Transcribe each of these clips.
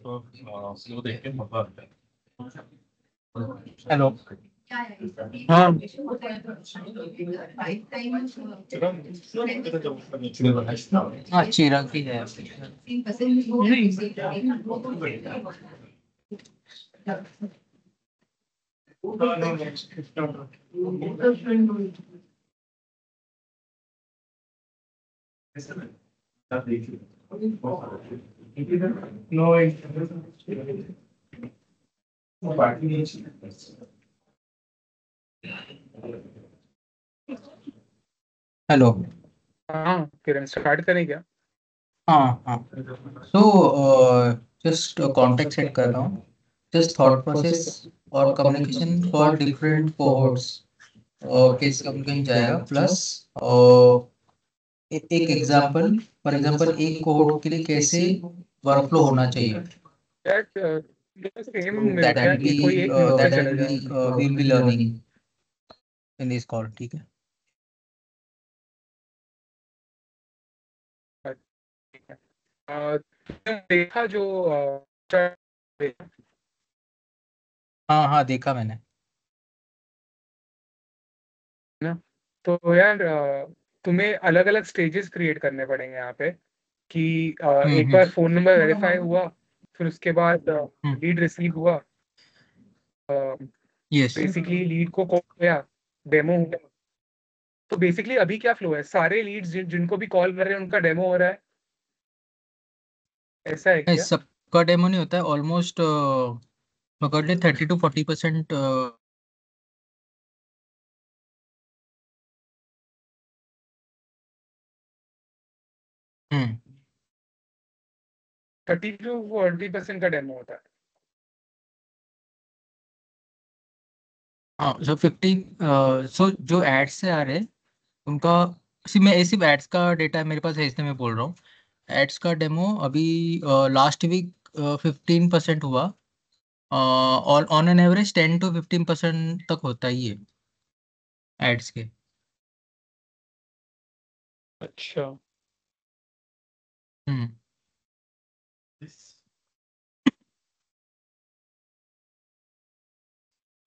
Hello. हाँ हाँ, चिराग भी है। हेलो। हाँ किरण, स्टार्ट करें क्या? हाँ हाँ, तो जस्ट कॉन्टेक्ट सेट कर रहा हूँ। जस्ट थॉट प्रोसेस और कम्युनिकेशन फॉर डिफरेंट कोहोर्ट्स कैसे कम्युनिकेशन जाएगा, प्लस एक एग्जांपल, फॉर एग्जांपल एक कोहोर्ट के लिए कैसे वर्कफ्लो होना चाहिए। यार सेम तो मिल गया, कोई एक म्यूट पे दैट चले विल जाए। Will be learning in this call, ठीक है। ठीक है। तुमने देखा जो देखा हाँ हाँ, देखा मैंने। ना? तो यार तुम्हें अलग अलग स्टेजेस क्रिएट करने पड़ेंगे यहाँ पे कि एक हम्म। बार फोन नंबर वेरीफाई हुआ, फिर उसके बाद हम्म। लीड रिसीव हुआ, यस। बेसिकली लीड को कॉल किया, डेमो हुआ। तो बेसिकली अभी क्या फ्लो है, सारे लीड्स जिनको भी कॉल कर रहे हैं उनका डेमो हो रहा है, ऐसा है नहीं, क्या? सबका डेमो नहीं होता है, ऑलमोस्ट पकड़ ले 30 to 40%। हम्म। 30 to 40% का डेमो होता है। हाँ, सो 15। सो जो एड्स से आ रहे हैं उनका, सिर्फ एड्स का डेटा मेरे पास है, इसलिए मैं बोल रहा हूँ। एड्स का डेमो अभी लास्ट वीक 15% हुआ, और ऑन एन एवरेज 10 to 15% तक होता ही है एड्स के। अच्छा। हम्म।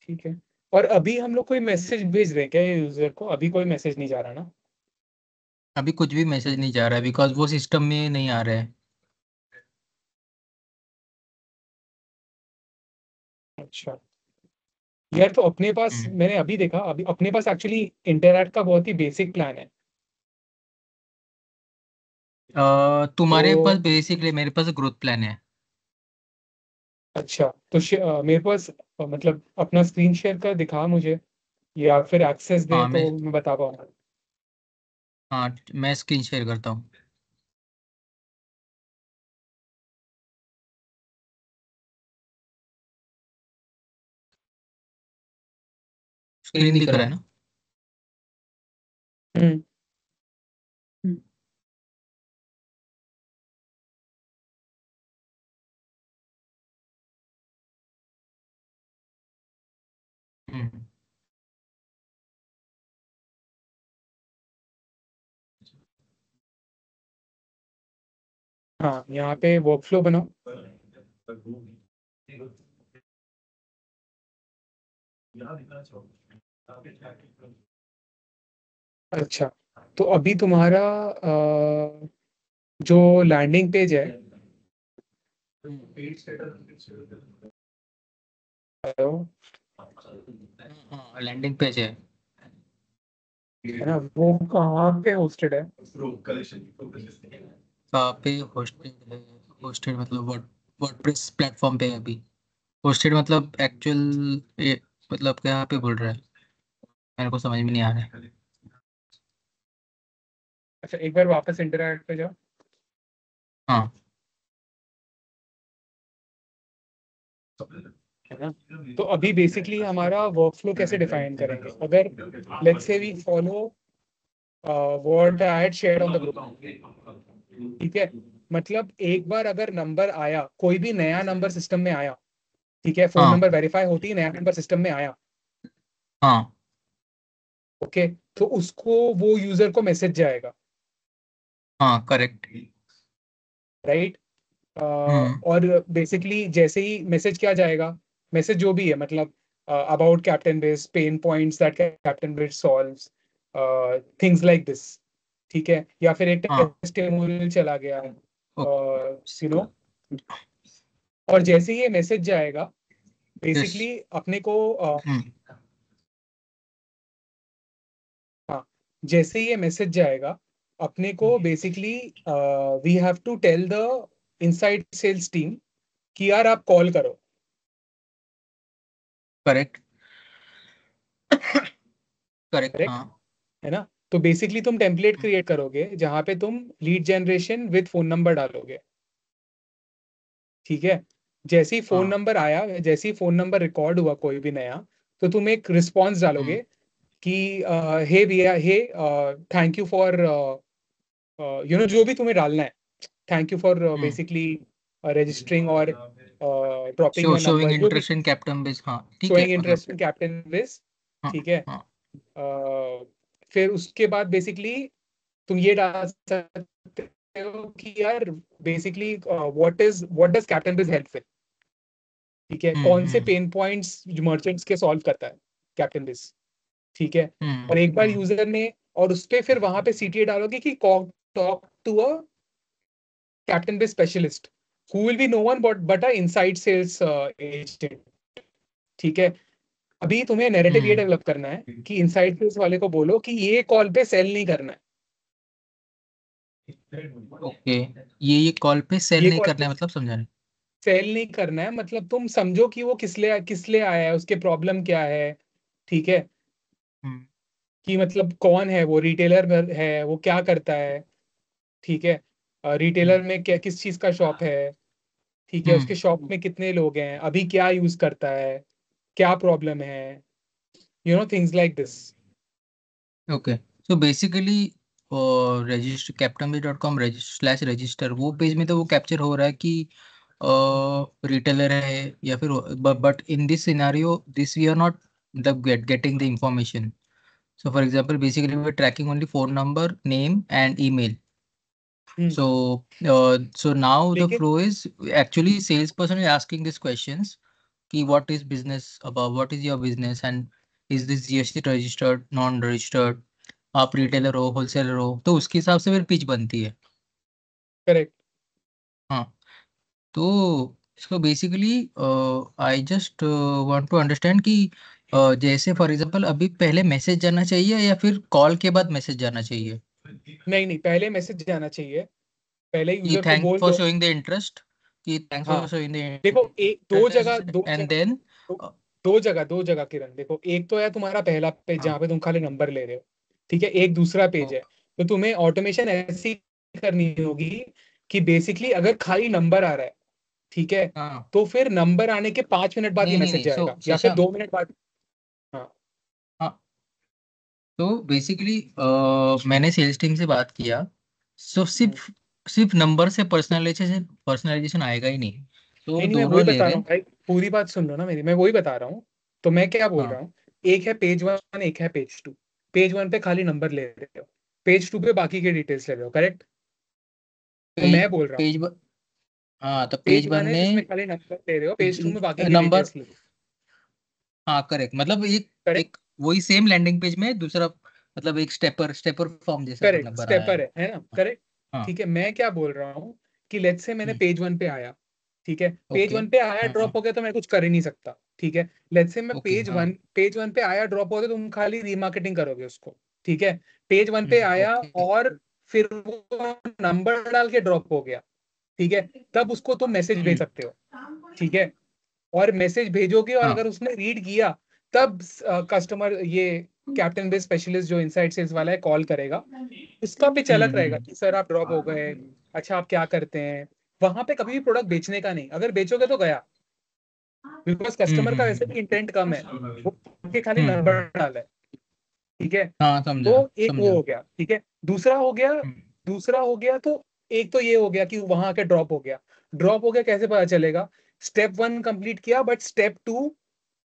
ठीक है। और अभी हम लोग कोई मैसेज भेज रहे हैं क्या यूजर को? अभी कोई मैसेज नहीं जा रहा ना? अभी कुछ भी मैसेज नहीं जा रहा है, बिकॉज वो सिस्टम में नहीं आ रहा है। अच्छा। यार तो अपने पास, हम्म। मैंने अभी देखा, अभी अपने पास एक्चुअली इंटरनेट का बहुत ही बेसिक प्लान है। तुम्हारे पास तो बेसिकली, मेरे पास ग्रोथ प्लान है। अच्छा, तो मेरे पास मतलब अपना स्क्रीन शेयर कर दिखा मुझे, या फिर एक्सेस दे हाँ मैं तो मैं बता पाऊंगा। हाँ, मैं स्क्रीन शेयर करता हूँ। स्क्रीन दिख रहा है ना? हम्म। हम्म। हाँ, यहाँ पे वर्कफ्लो बनाओ। अच्छा, तो अभी तुम्हारा जो लैंडिंग पेज है, हेलो, हाँ, लैंडिंग पेज है। है ना, वो कहाँ पे होस्टेड है? कहाँ पे होस्टेड है? होस्टेड मतलब वर्डप्रेस प्लेटफॉर्म पे है अभी। होस्टेड मतलब एक्चुअल, मतलब कहाँ पे बोल रहा है, मेरे को समझ में नहीं आ रहा है। अच्छा, एक बार वापस इंटरनेट पे जाओ। हाँ। है ना? तो अभी बेसिकली हमारा वर्कफ्लो कैसे डिफाइन करेंगे, अगर लेट्स से we follow what I had shared on the group, ठीक है? मतलब एक बार अगर नंबर आया, कोई भी नया नंबर सिस्टम में आया, ठीक है, फोन हाँ। नंबर वेरीफाई होती है, नया नंबर सिस्टम में आया, हाँ। ओके, तो उसको वो यूजर को मैसेज जाएगा, हाँ, करेक्ट। राइट? और बेसिकली जैसे ही मैसेज क्या जाएगा, मैसेज जो भी है मतलब about captain base, pen points that captain base solves, things like this, ठीक है, या फिर एक हाँ टेस्टिमोनियल चला गया, यू नो। ओके और जैसे ही ये मैसेज जाएगा यस बेसिकली अपने को हाँ, जैसे ही ये मैसेज जाएगा अपने को basically we have to tell the inside sales team कि यार आप कॉल करो, करेक्ट करेक्ट करेक्ट, हाँ है ना। तो बेसिकली तुम टेम्पलेट क्रिएट करोगे जहां पे तुम lead generation with phone number डालोगे, ठीक है। जैसे ही फोन हाँ नंबर आया, जैसे ही फोन नंबर रिकॉर्ड हुआ कोई भी नया, तो तुम एक रिस्पॉन्स डालोगे कि हे भैया, हे थैंक यू फॉर जो भी तुम्हें डालना है, thank you for basically registering और ड्रॉपिंग योर शोइंग नंबर, जो भी, इंटरेस्ट इन कैप्टन बेस हाँ ठीक है शोइंग मतलब इंटरेस्ट इन कैप्टन विस, हाँ ठीक है। हाँ फिर उसके बाद बेसिकली तुम ये डाल सकते हो कि यार बेसिकली व्हाट डज कैप्टन बिज हेल्प विद, ठीक है, कौन से हम्म पेन पॉइंट्स मर्चेंट्स के सॉल्व करता है कैप्टन बिज, ठीक है। हम्म और एक बार हम्म यूजर ने, और उस पे फिर वहां पे सीटीए डालोगे कि talk to a captain biz specialist who will be no one but a inside sales agent, ठीक है। अभी तुम्हें नैरेटिव ये डेवलप करना है कि इनसाइड सेल्स वाले को बोलो कि ये कॉल पे सेल नहीं करना है, ओके ये कॉल पे सेल ये नहीं कॉल करना है मतलब समझा नहीं सेल नहीं करना है, मतलब तुम समझो कि वो किस लिए आया है, उसके प्रॉब्लम क्या है, ठीक है, हम्म कि मतलब कौन है वो, रिटेलर है, वो क्या करता है, ठीक है, हम्म रिटेलर में क्या किस चीज का शॉप है, ठीक है, हम्म, उसके शॉप में कितने लोग हैं, अभी क्या यूज करता है, क्या प्रॉब्लम है, things like this. Okay so basically register captainbase.com slash register वो पेज में तो वो कैप्चर हो रहा है कि रिटेलर है या फिर but in this scenario this we are not the getting the information so for example basically we're tracking only phone number name and email hmm, so now the लेकिन flow is actually salesperson is asking these questions कि what is business about what is your business and is this GST registered non registered आप retailer हो wholesaler हो तो उसके हिसाब से फिर पिच बनती है करेक्ट। हाँ तो इसको basically I just want to understand कि जैसे फॉर एग्जांपल अभी पहले मैसेज जाना चाहिए या फिर कॉल के बाद मैसेज जाना चाहिए नहीं नहीं, पहले मैसेज जाना चाहिए, पहले कि यूजर को थैंक बोल फॉर दो। शोइंग द इंटरेस्ट कि थैंक्स हाँ, फॉर शोइंग द देखो एक दो जगह, इंटरेस्ट एंड देन दो, दो जगह किरण, देखो एक तो है तुम्हारा पहला पेज हाँ जहाँ पे तुम खाली नंबर ले रहे हो, ठीक है, एक दूसरा पेज है। ओके तो तुम्हें ऑटोमेशन ऐसी करनी होगी कि बेसिकली अगर खाली नंबर आ रहा है, ठीक है, हाँ तो फिर नंबर आने के 5 मिनट बाद ये नहीं नहीं मैसेज नहीं सो जाएगा या फिर शशांक 2 मिनट बाद। हाँ, हाँ तो बेसिकली मैंने सेल्स टीम से बात किया सो हम्म। सिर्फ सिर्फ नंबर से पर्सनलाइजेशन आएगा ही नहीं तो वो नहीं नहीं, मैं वही दोनों ले बता रहे रहा हूँ हैं भाई, पूरी बात सुन लो ना मेरी, मैं वही बता रहा हूँ। तो मैं क्या बोल हाँ रहा हूँ, एक है पेज वन, एक है पेज टू। पेज वन पे खाली नंबर ले रहे हो, पेज टू पे बाकी के डिटेल्स ले रहे हो, करेक्ट। तो पेज मैं बोल रहा हूँ, पेज हाँ तो पेज पेज वन वन है जिसमें में खाली नंबर ले रहे हो, पेज टू में बाकी की नंबर डिटेल्स ले रहे हो, हाँ करेक्ट मतलब एक करेक्ट। एक वही सेम लैंडिंग पेज में दूसरा मतलब एक स्टेपर फॉर्म जैसा करेक्ट, नंबर आया स्टेपर है है ना, करेक्ट। हाँ ठीक है, मैं क्या बोल रहा हूँ कि लेट्स से मैंने हम्म पेज वन पे आया, ठीक है, पेज ओके वन पे आया हाँ ड्रॉप हो गया तो मैं कुछ कर ही नहीं सकता, ठीक है। लेट्स से मैं ओके हाँ पेज वन पे आया ड्रॉप हो गया, तुम खाली रीमार्केटिंग करोगे उसको, ठीक है। पेज वन पे आया ओके और फिर वो नंबर डाल के ड्रॉप हो गया, ठीक है, तब उसको तुम मैसेज भेज सकते हो, ठीक है। और मैसेज भेजोगे और हाँ अगर उसने रीड किया, तब कस्टमर ये कैप्टन बेस स्पेशलिस्ट जो इनसाइड सेल्स वाला है कॉल करेगा। उसका पिच अलग रहेगा हम्म कि सर आप ड्रॉप हो गए, अच्छा आप क्या करते हैं। वहां पे कभी भी प्रोडक्ट बेचने का नहीं, अगर बेचोगे तो गया, बिकॉज कस्टमर का वैसे भी इंटेंट कम है, वो के खाली नंबर हम्म डाला है, ठीक है। हाँ तो समझा एक वो समझा हो गया, ठीक है। दूसरा हो गया, हम्म दूसरा हो गया तो एक तो ये हो गया कि वहां के ड्रॉप हो गया। ड्रॉप हो गया कैसे पता चलेगा, स्टेप वन कंप्लीट किया but step two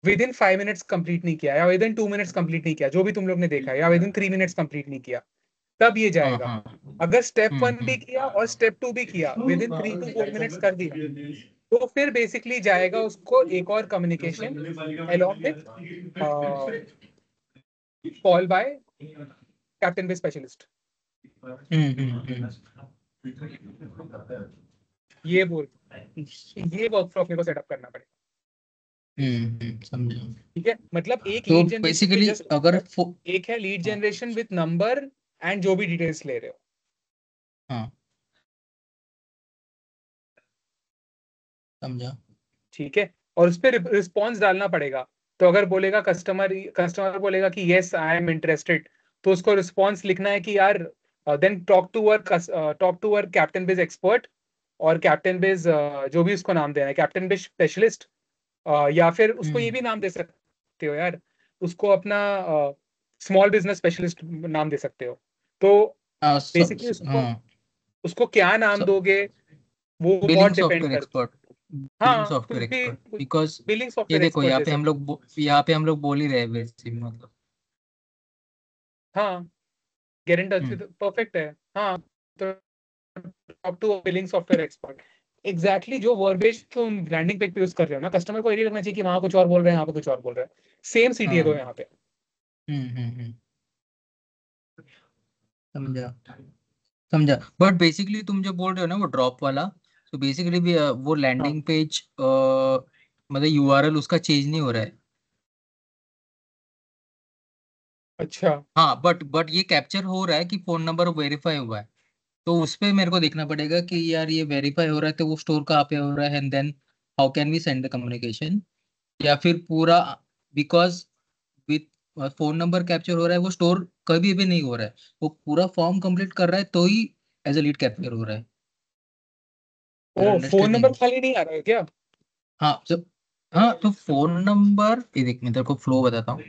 within 5 minutes complete नहीं किया, या विद इन 2 मिनट्स कंप्लीट नहीं किया, जो भी तुम लोग ने देखा, या विद इन 3 मिनट्स कंप्लीट नहीं किया, तब ये हाँ जाएगा। हाँ। अगर स्टेप 1 भी किया और स्टेप 2 भी किया, विद इन 3 to 4 मिनट्स कर दिया, तो फिर बेसिकली जाएगा उसको एक और communication along with call by captain bay specialist. ये बोल, ये वर्कफ्लो अपने को सेटअप करना पड़ेगा। समझा। ठीक है, मतलब एक तो लीड जनरेशन पे बेसिकली जस्ट अगर एक है lead generation with number and जो भी डिटेल्स ले रहे हो। हाँ समझा। ठीक है, और उस पर रिस्पॉन्स डालना पड़ेगा। तो अगर बोलेगा कस्टमर कस्टमर बोलेगा कि यस आई एम इंटरेस्टेड, तो उसको रिस्पॉन्स लिखना है कि यार then talk to our captain base expert और कैप्टन बेस जो भी उसको नाम देना है, कैप्टन बेस स्पेशलिस्ट, या फिर उसको ये भी नाम दे सकते हो यार, उसको अपना स्मॉल बिजनेस स्पेशलिस्ट नाम दे सकते हो। तो हाँ बेसिकली उसको हाँ, उसको क्या नाम दोगे वो बहुत बिलिंग डिपेंड सॉफ्टवेयर करता है। एक्सपर्ट, बिलिंग हाँ, सॉफ्टवेयर कुछ भी, एक्सपर्ट, बिकॉज बिलिंग ये सॉफ्टवेयर देखो एक्सपर्ट यहाँ दे पे हम सकते लोग यहाँ पे हम लोग बोल ही रहे हैं वैसे मतलब। हो। हाँ, गारंटी हम्म। तो परफेक्ट है। हाँ, तो top two billing software expert, exactly जो वर्बेज तुम ब्रांडिंग पे यूज कर रहे हो ना, कस्टमर को ये लगना चाहिए कि वहां कुछ और बोल रहे हैं, यहाँ पे कुछ और बोल रहे हैं। सेम सीटीए दो हाँ। यहाँ पे। हम्म। समझा समझा। बट बेसिकली तुम जो बोल रहे हो ना वो ड्रॉप वाला, तो बेसिकली भी वो हाँ, लैंडिंग पेज मतलब यूआरएल उसका चेंज नहीं हो रहा है। अच्छा। हाँ बट ये कैप्चर हो रहा है कि फोन नंबर वेरीफाई हुआ है। तो उस पे मेरे को देखना पड़ेगा कि यार ये वेरीफाई हो रहा है तो वो स्टोर कहाँ पे हो रहा है, and then how can we send the communication, या फिर पूरा, because with phone number capture हो रहा है वो स्टोर कभी भी नहीं हो रहा है, वो पूरा फॉर्म कंप्लीट कर रहा है तो ही एज अ लीड कैप्चर हो रहा है। ओ, फोन अंडरस्टैंडिंग। नंबर खाली नहीं आ रहा है क्या? हाँ जब, हाँ तो फोन नंबर ये देख मैं तेरे को फ्लो बताता हूँ।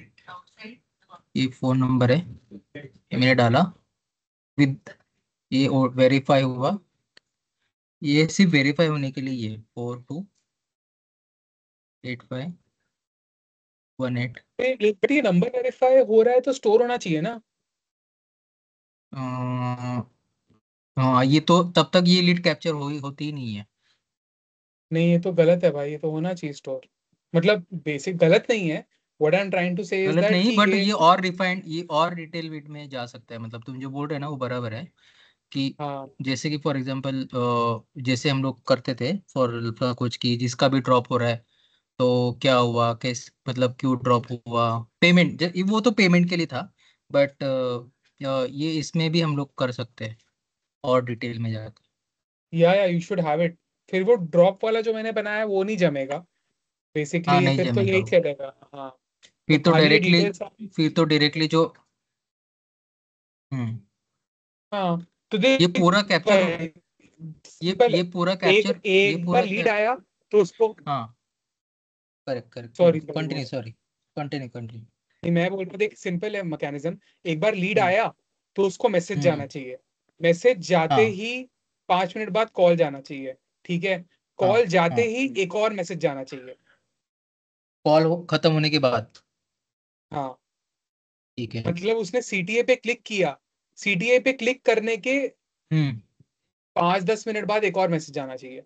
ये फोन नंबर है, ये मैंने डाला विद, ये वेरीफाई हुआ, ये सिर्फ वेरीफाई होने के लिए ये 428518। बट ये नंबर वेरीफाई हो रहा है तो स्टोर होना चाहिए ना? हाँ ये तो तब तक ये लीड कैप्चर होती ही नहीं है। नहीं, ये तो गलत है भाई, ये तो होना चाहिए स्टोर। मतलब बेसिक गलत नहीं है। What I am trying to say is गलत दैट नहीं, कि बट ये, ये और रिफाइंड, ये और डिटेल विट में जा सकता है, मतलब तुम जो बोल रहे हो ना वो बराबर है कि हाँ। जैसे कि फॉर एग्जांपल जैसे हम लोग करते थे फॉर कुछ की जिसका भी ड्रॉप हो रहा है तो क्या हुआ, कैस मतलब क्यों ड्रॉप हुआ, पेमेंट, वो तो पेमेंट के लिए था, बट ये इसमें भी हम लोग कर सकते हैं और डिटेल में जाकर। या यू शुड हैव इट। फिर वो ड्रॉप वाला जो मैंने बनाया वो नहीं जमेगा हाँ बेसिकली, नहीं फिर तो जमेगा यही वो, चलेगा। हाँ, तो फिर तो खाली ये डायरेक्टली, डिटेल्स। फिर तो डायरेक्टली जो, हम्म, हाँ, तो ये देख पूरा कैप्चर, सिंपल ये है। पूरा एक कैप्चर, ये एक बार पूरा लीड आया तो उसको, हाँ करेक्ट करेक्ट, सॉरी बोलो सॉरी कंटिन्यू, बोलो। Sorry continue continue. नहीं, मैं बोल रहा था, एक सिंपल है मैकेनिज्म। एक बार लीड हम्म आया तो उसको मैसेज जाना हम्म। चाहिए। मैसेज जाते हाँ ही 5 मिनट बाद कॉल जाना चाहिए। ठीक है, हाँ कॉल जाते हाँ। ही एक और मैसेज जाना चाहिए। कॉल खत्म होने के बाद। हाँ, ठीक है। मतलब उसने सीटीए पे क्लिक किया, सीटीए पे क्लिक करने के हम्म 5-10 मिनट बाद एक और मैसेज आना चाहिए।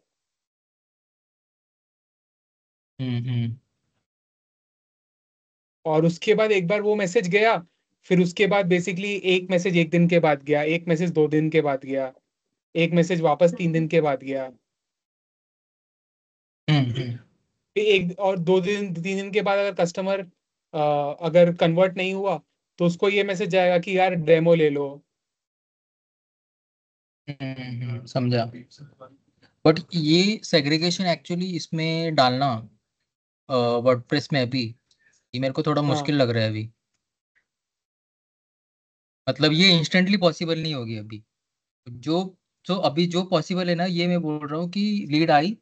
हम्म। और उसके बाद एक बार वो मैसेज गया, फिर उसके बाद बेसिकली एक मैसेज 1 दिन के बाद गया, एक मैसेज 2 दिन के बाद गया, एक मैसेज वापस 3 दिन के बाद गया, हम्म। एक और 2 दिन 3 दिन के बाद अगर कस्टमर अगर कन्वर्ट नहीं हुआ तो उसको ये मैसेज जाएगा कि यार डेमो ले लो। समझा। बट ये सेग्रीगेशन एक्चुअली इसमें डालना वर्डप्रेस में अभी, ये मेरे को थोड़ा हाँ, मुश्किल लग रहा है अभी, मतलब ये इंस्टेंटली पॉसिबल नहीं होगी अभी। जो जो अभी जो पॉसिबल है ना, ये मैं बोल रहा हूँ कि लीड आई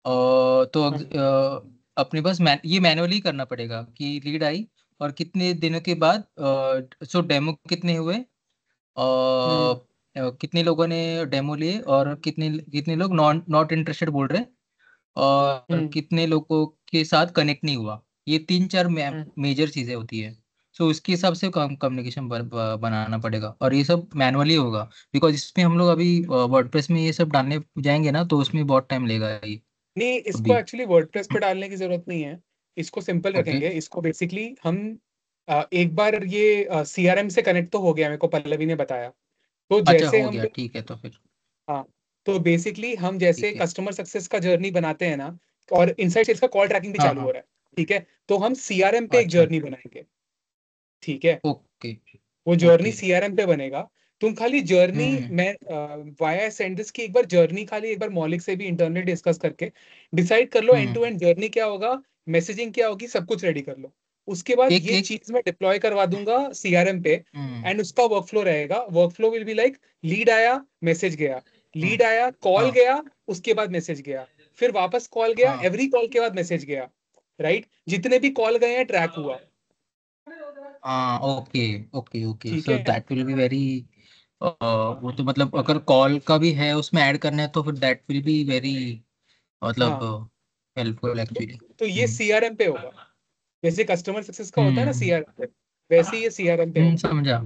तो हाँ। अपने पास ये मैनुअली करना पड़ेगा कि लीड आई और कितने दिनों के बाद, सो डेमो कितने हुए, हम्म कितने लोगों ने डेमो लिए और कितने कितने लोग नॉट इंटरेस्टेड बोल रहे हैं, और हम्म कितने लोगों के साथ कनेक्ट नहीं हुआ। ये तीन चार हम्म मेजर चीजें होती है। सो उसके हिसाब से कम्युनिकेशन बनाना पड़ेगा, और ये सब मैनुअली होगा, बिकॉज इसमें हम लोग अभी वर्डप्रेस में ये सब डालने जाएंगे ना, तो उसमें बहुत टाइम लेगा ये नहीं, इसको अभी। एक्चुअली वर्डप्रेस पे डालने की जरूरत नहीं है। इसको सिंपल ओके। रखेंगे। इसको बेसिकली हम एक बार ये सीआरएम से कनेक्ट तो हो गया, मेरे को पल्लवी ने बताया। तो अच्छा, जैसे हो हम गया, लोग, ठीक है तो फिर। हाँ, तो बेसिकली हम जैसे ठीक है। कस्टमर सक्सेस का जर्नी बनाते हैं ना, और इनसाइड सेल्स का कॉल ट्रैकिंग भी हाँ चालू हो हाँ। रहा है, ठीक है, तो हम सीआरएम पे एक अच्छा। जर्नी बनाएंगे, ठीक है। ओके। वो जर्नी ओके। सीआरएम पे बनेगा। तुम खाली जर्नी, हम्म। मैं वाया सेंड दिस की एक बार जर्नी खाली एक बार मौलिक से भी इंटरनली डिस्कस करके डिसाइड कर लो and hmm. To end journey क्या होगा, मैसेजिंग क्या होगी, सब कुछ रेडी कर लो। उसके बाद एक ये एक। चीज मैं डिप्लॉय करवा दूंगा सीआरएम पे। हम्म। एंड उसका वर्कफ्लो रहेगा। Workflow will be like, lead आया, मैसेज गया, हम्म। लीड आया, कॉल हाँ गया, उसके बाद मैसेज गया, फिर वापस कॉल गया, हाँ एवरी कॉल के बाद मैसेज गया, राइट। जितने भी कॉल गए हैं ट्रैक हुआ, हाँ। ओके। ओके ओके, ठीक सो है। दैट विल बी वेरी, वो तो मतलब अगर कॉल का भी है उसमें ऐड करना है तो फिर दैट विल बी वेरी, मतलब हाँ, हेल्पफुल तो, एक्चुअली। तो ये हम्म। सीआरएम पे होगा। जैसे कस्टमर सक्सेस का होता है ना हम्म। सीआरएम पे, वैसे ये सीआरएम पे होगा, समझा।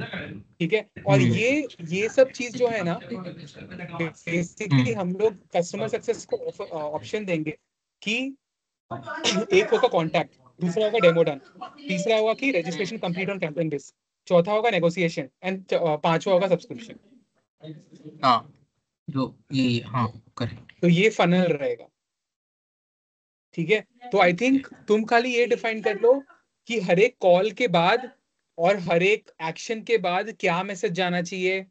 ठीक है। और हम्म। ये सब चीज जो है ना, बेसिकली हम्म। हम लोग कस्टमर सक्सेस को ऑप्शन देंगे कि एक होगा कॉन्टैक्ट, दूसरा होगा डेमो डन, तीसरा होगा कि registration complete on campaign base, चौथा होगा नेगोशिएशन, एंड पांचवा होगा सब्सक्रिप्शन। हाँ, जो ये, हाँ, करेक्ट। तो ये फनल रहेगा, ठीक है। तो आई थिंक तुम खाली ये डिफाइन कर लो कि हर एक कॉल के बाद और हर एक एक्शन के बाद क्या मैसेज जाना चाहिए,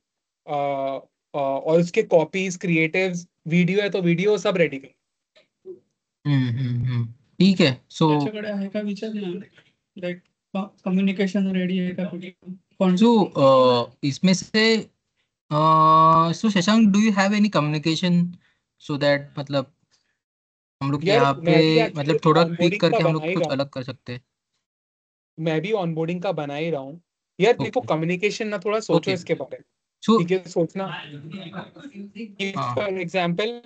और उसके कॉपीज, क्रिएटिव्स, वीडियो है तो वीडियो सब रेडी कर। ठीक है। सो त्याच्याकडे आहे का विचार ना, लाईक कम्युनिकेशन रेडी आहे का कुठे पण सो इसमें से so Shashank, do you have any communication, so that मतलब हम लोग यार यहाँ पे मैं भी एक्चुअली मतलब थोड़ा ट्विक ऑनबोर्डिंग का करके हम बना लोग ही कुछ रहा हूँ। अलग कर सकते हैं। मैं भी ऑनबोर्डिंग का बना ही रहा हूँ। यार देखो, ओके। कम्युनिकेशन ना, थोड़ा सोचो ओके। इसके बारे में, सो ठीक है, सोचना कि हाँ। फॉर एग्जाम्पल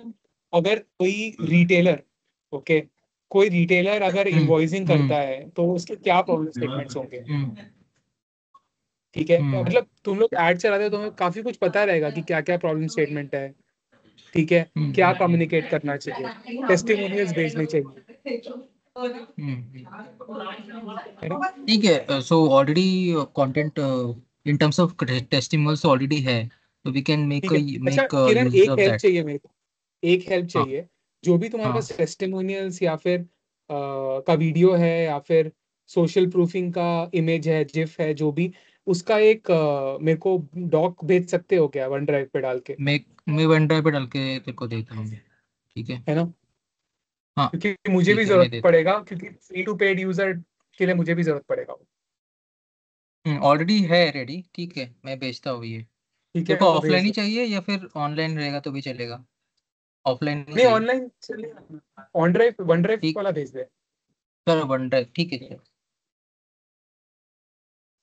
अगर कोई रिटेलर, ओके, कोई रिटेलर अगर हम्म। इनवॉइसिंग हम्म। करता है तो उसके क्या प्रॉब्लम स्टेटमेंट्स होंगे, हम्म। ठीक है। हम्म। मतलब तुम लोग ऐड चलाते हो तो तुम्हें काफी कुछ पता रहेगा कि क्या क्या प्रॉब्लम स्टेटमेंट है, ठीक है, क्या हम्म। कम्युनिकेट करना चाहिए, टेस्टिमोनियल्स भेजने चाहिए, है ना। ठीक है। So already content in terms of testimonials already है, तो वी कैन ठीक है। अच्छा मेक किरण, यूज एक ऑफ हेल्प दैट। चाहिए मेरे को, एक हेल्प हाँ चाहिए। जो भी तुम्हारे हाँ। पास टेस्टिमोनियल्स या फिर का वीडियो है या फिर सोशल प्रूफिंग का इमेज है, जिफ है, जो भी, उसका एक मेरे को डॉक भेज सकते हो क्या, वन ड्राइव पे डाल के, मैं वन ड्राइव पे डाल के तेरे को देता हूँ। ठीक है। है ना। हाँ क्योंकि मुझे भी ठीक है, मैं जरूरत देता पड़ेगा, क्योंकि फ्री टू पेड यूजर के लिए मुझे भी जरूरत पड़ेगा। हूँ। ऑलरेडी है रेडी, ठीक है, मैं भेजता हूँ ये। ठीक तेरे है, को वो ऑफलाइन भेज ही दो। चाहिए या फिर ऑनलाइन रहेगा तो भी चलेगा? ऑफलाइन ही नहीं, चाहिए। ऑनलाइन चलेगा, ऑन ड्राइव, वन ड्राइव ठीक। वाला भेज दे। सर वन ड्राइव ठीक है सर।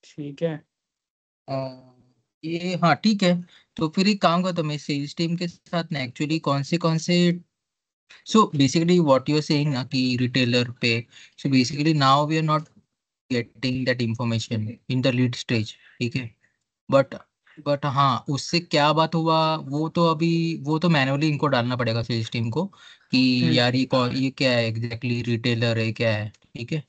ठीक है। अ, ये हाँ ठीक है। तो फिर एक काम करता हूँ, मैं सेल्स टीम के साथ ना एक्चुअली कौन से, so basically what you are saying ना कि रिटेलर पे, so basically now we are not getting that information in the lead stage, ठीक है। बट हाँ, उससे क्या बात हुआ वो तो अभी, वो तो मैनुअली इनको डालना पड़ेगा सेल्स टीम को कि हम्म। यार ये क्या है एग्जैक्टली, रिटेलर है क्या है, ठीक है।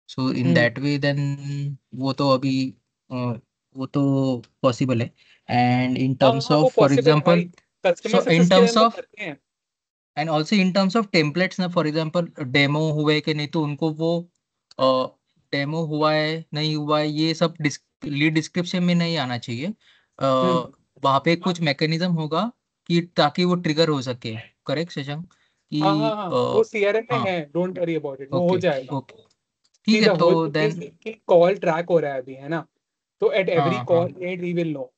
सो इन हम्म। दैट वे देन वो तो अभी वो तो पॉसिबल है। एंड इन हाँ टर्म्स हाँ, वो ऑफ फॉर पॉसिबल है भाई। Example, customer so in success के लिए टर्म्स हम लोग ऑफ, करते हैं। And also in terms of templates ना, फॉर एग्जांपल डेमो हुए कि नहीं, तो उनको वो डेमो हुआ है नहीं हुआ है ये सब लीड डिस्क्रिप्शन में नहीं आना चाहिए। हम्म। वहाँ पे कुछ मैकेनिज्म होगा कि ताकि वो ट्रिगर हो सके, करेक्ट शशांक? हाँ हाँ कि हाँ, वो सीआरएम में हाँ। है, डोंट वरी अबाउट इट, वो हो ओके। जाएगा। ओके ठीक सी है द तो होल थिंग इज देन। कि कॉल ट्रैक हो रहा है अभी, है ना। तो एट एवरी हाँ हाँ। Call rate we will know.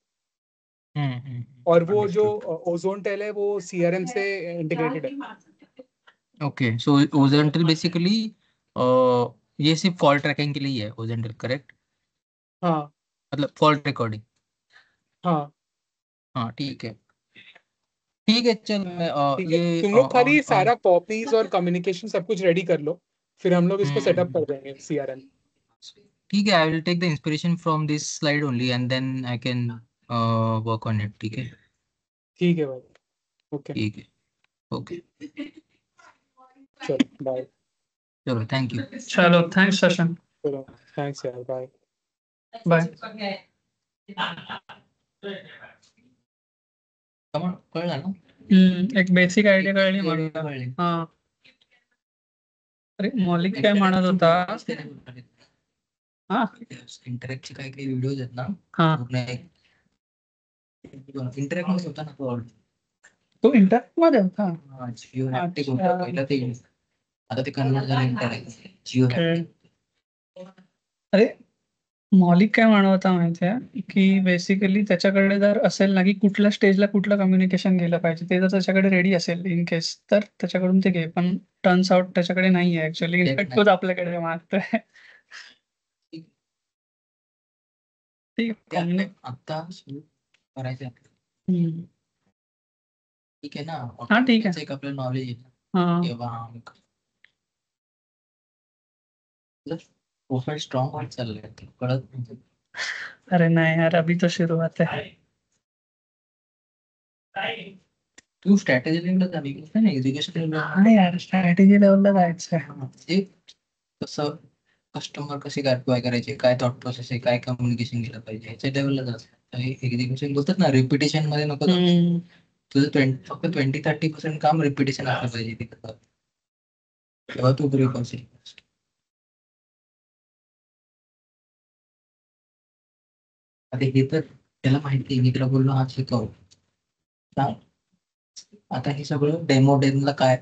और वो जो अंडरस्टूड। ओजोन टेल है वो सीआरएम से इंटीग्रेटेड है। ओके, सो ओजेंटल बेसिकली ये सिर्फ कॉल ट्रैकिंग के लिए ही है ओजेंटल, करेक्ट? हाँ मतलब कॉल रिकॉर्डिंग। हाँ। हाँ ठीक है चल, मैं ठीक है, ये तुम लोग ऑन खाली ऑन। सारा कॉपीज और कम्युनिकेशन सब कुछ रेडी कर लो, फिर हम लोग इसको सेटअप कर हम्म। देंगे सीआरएम। ठीक है, I will take the inspiration from this slide only and then I can work on it. ठीक है. ठीक है भाई. ओके. ठीक है. ओके. चलो बाय. चलो, थैंक यू. चलो थैंक्स शशांक. चलो थँक्स यार. बाय. बाय. कळलं ना? एक बेसिक आयडिया कळली मला. कळली. हा. अरे मौलिक काय म्हणत होता? हा. इंटरॅक्टचे काही काही व्हिडिओज आहेत ना, हा. पूर्ण इंटरॅक्ट मध्ये होता ना तो. तो इंटरनेट मध्ये होता. हा, जिओ हॅप्टिक अच्छा. होता पहिला ते. आता ते कन्वर्ट झालं इंटरॅक्ट. जिओ हॅप्टिक. अरे मौलिक काय म्हणत होता माहितीये की बेसिकली त्याच्याकडे जर असेल ना की कुठल्या स्टेजला कुठलं कम्युनिकेशन गेलं पाहिजे ते जर त्याच्याकडे रेडी असेल इन केस तर त्याच्याकडून ते घे. पण टर्न्स आउट त्याच्याकडे नाहीये ऍक्च्युअली. इनफॅक्ट तोच आपल्याकडे मागतोय. ठीक ते आता सुरू करायचं आहे. हम्म. ठीक आहे ना. हा ठीक आहे. एक आपलं नॉलेज आहे हा. तेव्हा प्रोफाईल स्ट्रॉंग होत चाललंय, कळत नाही. अरे नाही यार अभी तो शुरुआत है. तू स्ट्रॅटेजी लेवलला झाली ना, एज्युकेशन लेवलला. हा यार स्ट्रॅटेजी लेवलला जायचंय. म्हणजे कसं कस्टमर कसे ऍक्वाय करायचे, काय थॉट प्रोसेस आहे, काय कम्युनिकेशन केलं पाहिजे याच्या लेवलला जायचं. एक्झिक्युशन बोलतात ना, रिपिटेशन मध्ये नको जाऊ. तुझं फक्त 20-30% काम रिपिटेशन असलं पाहिजे तिथं, तेव्हा तू ग्रो करशील. आता हे तर त्याला माहिती आहे, मी तुला बोललो हा शिकव. आता हे सगळं डेमोला काय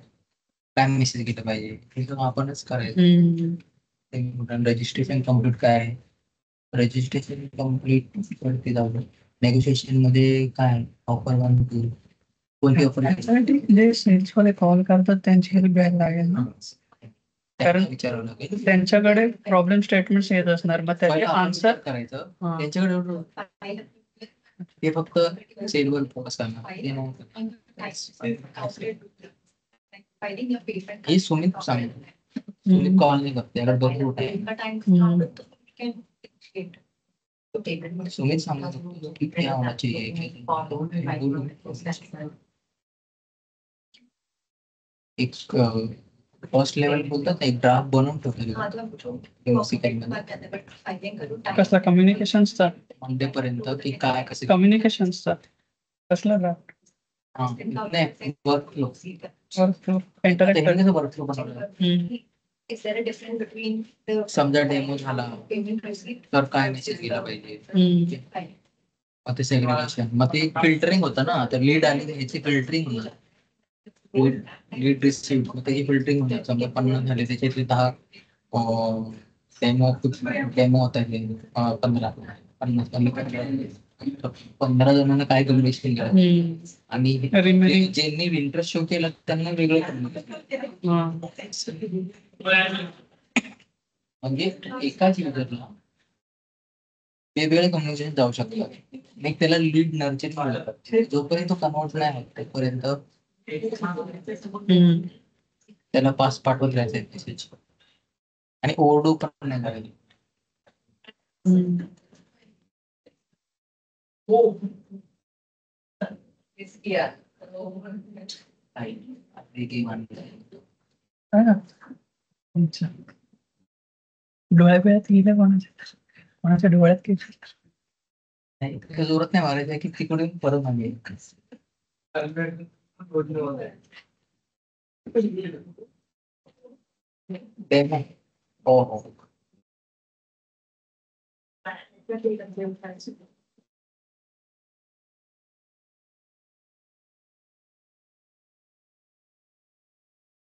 काय मेसेज केलं पाहिजे हे सगळं आपणच करायचं. रजिस्ट्रेशन कम्प्लीट काय आहे, रजिस्ट्रेशन कम्प्लीट वरती जाऊ. नेगोशिएशन मध्ये काय ऑफर बनवतो, कोणती ऑफर जे सेल्स वाले कॉल करतात त्यांची हेल्प घ्यायला लागेल ना. कारण विचारावं लागेल. त्यांच्याकडे प्रॉब्लेम स्टेटमेंट्स येत असणार मग त्याचे पहिलं आपण आन्सर विचार करायचं त्यांच्याकडे एवढं. ते फक्त सेलवर फोकस करणार. हे सुमित सांग, सुमित कॉल नाही करते अगर भरपूर सुमित सांगू शकतो की क्या होना चाहिए. एक फर्स्ट लेवल बोलतात एक ड्राफ्ट बनवून ठेवतो कसला कम्युनिकेशनचा मंडे पर्यंत की काय कसं कम्युनिकेशनचा कसला ड्राफ्ट. नाही वर्कफ्लो. इंटरॅक्ट वर्कफ्लो बनवलं. समजा डेमो झाला तर काय मेसेज गेला पाहिजे, मग ते सेग्रिगेशन, मग ते फिल्टरिंग होतं ना, तर लीड आणि ह्याची फिल्टरिंग होणार. लीड रिसिव्ह मग त्याची फिल्टरिंग होणार. समजा 50 झाले त्याच्यातले 10 डेमो होत आहे 15 जणांना काय कम्युनिकेशन केलं आणि ज्यांनी इंटरेस्ट शो केला त्यांना वेगळं. म्हणजे एकाच युजरला वेगवेगळे कम्युनिकेशन जाऊ शकतात. मग त्याला लीड नर्चरिंग बोलतात. जोपर्यंत तो कन्वर्ट नाही होत तोपर्यंत त्याला पास पाठवत राहायचं मेसेज आणि ओरडू पण नाही करायचं. डोळ्या बिळ्यात गेलं कोणाच्या डोळ्यात नाही जोरात नाही मारायचं की तिकडून परत मागे. हो हो.